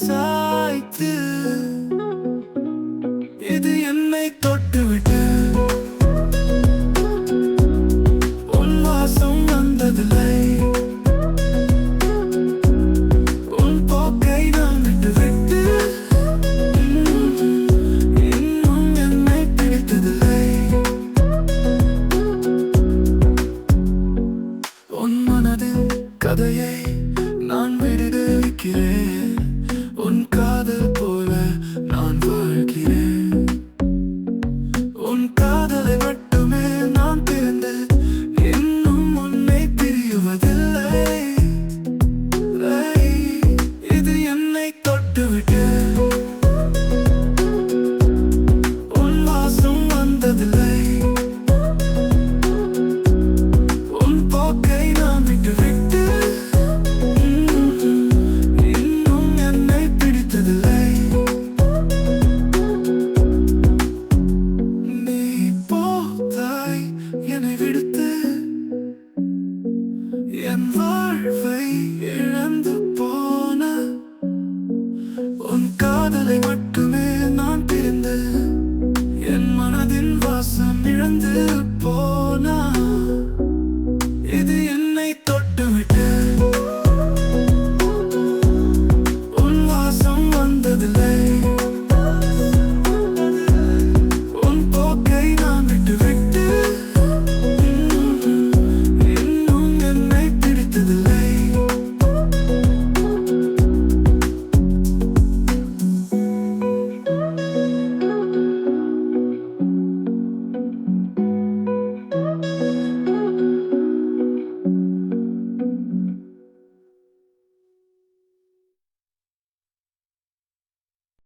சாய்த்து இது என்னை தொட்டுவிட்டு உன் வாசம் வந்ததில்லை. உன் போக்கை நான் விட்டுவிட்டு இன்னும் என்னை பிடித்ததில்லை. உன் மனதின் கதையை நான் விடுவிக்கிறேன். உன் காதல் போல நான் வாழ்கிறேன். உன் காதலை மட்டுமே நான் பிரிந்து இன்னும் உன்னை பிரியுவதில்லை. இது என்னை தொட்டுவிட்டு உன் வாசம் வந்ததில்லை. உன் போக்கை நான் விட்டுவிட்டு இன்னும் என்னை பிடித்ததில்லை. நீ போதாய் என்னை விடுத்து என் வாழ்வை இழந்து போன உன் காதலை மட்டும்